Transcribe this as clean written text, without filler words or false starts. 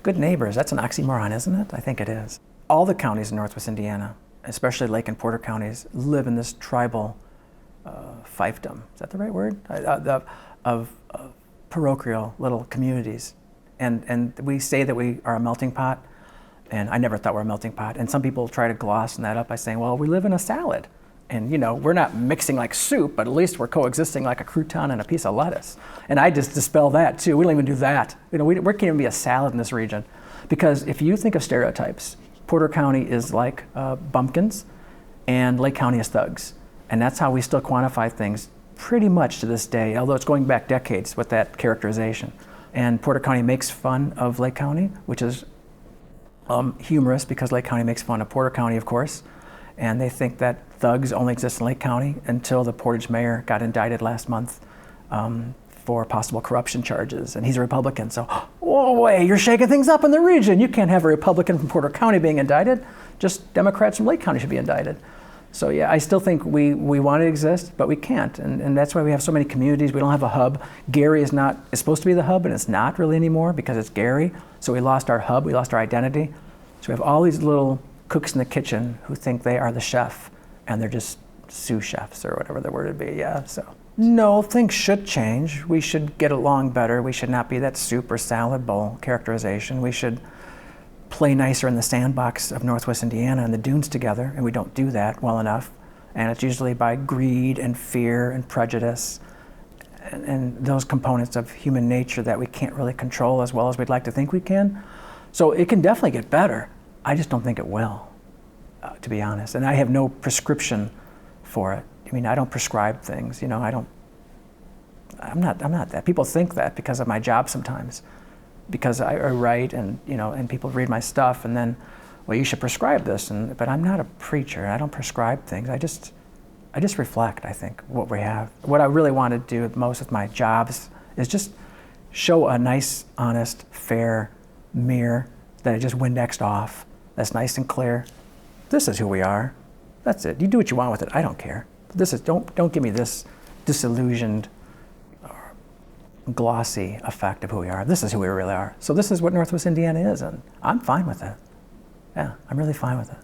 Good neighbors, that's an oxymoron, isn't it? I think it is. All the counties in Northwest Indiana, especially Lake and Porter counties, live in this tribal fiefdom. Is that the right word? Of parochial little communities. And we say that we are a melting pot, and I never thought we were a melting pot. And some people try to gloss that up by saying, well, we live in a salad. And we're not mixing like soup, but at least we're coexisting like a crouton and a piece of lettuce. And I just dispel that too. We don't even do that. We can't even be a salad in this region. Because if you think of stereotypes, Porter County is like bumpkins and Lake County is thugs. And that's how we still quantify things pretty much to this day, although it's going back decades with that characterization. And Porter County makes fun of Lake County, which is humorous because Lake County makes fun of Porter County, of course. And they think that thugs only exist in Lake County until the Portage mayor got indicted last month for possible corruption charges. And he's a Republican, so, whoa, wait, you're shaking things up in the region. You can't have a Republican from Porter County being indicted. Just Democrats from Lake County should be indicted. So yeah, I still think we want to exist, but we can't. And that's why we have so many communities. We don't have a hub. Gary is supposed to be the hub, and it's not really anymore because it's Gary. So we lost our hub, we lost our identity. So we have all these little cooks in the kitchen who think they are the chef, and they're just sous chefs or whatever the word would be, yeah. So no, things should change. We should get along better. We should not be that soup or salad bowl characterization. We should play nicer in the sandbox of Northwest Indiana and the dunes together, and we don't do that well enough. And it's usually by greed and fear and prejudice and those components of human nature that we can't really control as well as we'd like to think we can. So it can definitely get better. I just don't think it will, to be honest. And I have no prescription for it. I mean, I don't prescribe things, I'm not that. People think that because of my job sometimes, because I write and people read my stuff and then, well, you should prescribe this. But I'm not a preacher. I don't prescribe things. I just reflect, I think, what we have. What I really want to do most with my jobs is just show a nice, honest, fair mirror that I just Windexed off. That's nice and clear. This is who we are. That's it. You do what you want with it. I don't care. Don't give me this disillusioned, glossy effect of who we are. This is who we really are. So this is what Northwest Indiana is, and I'm fine with it. Yeah, I'm really fine with it.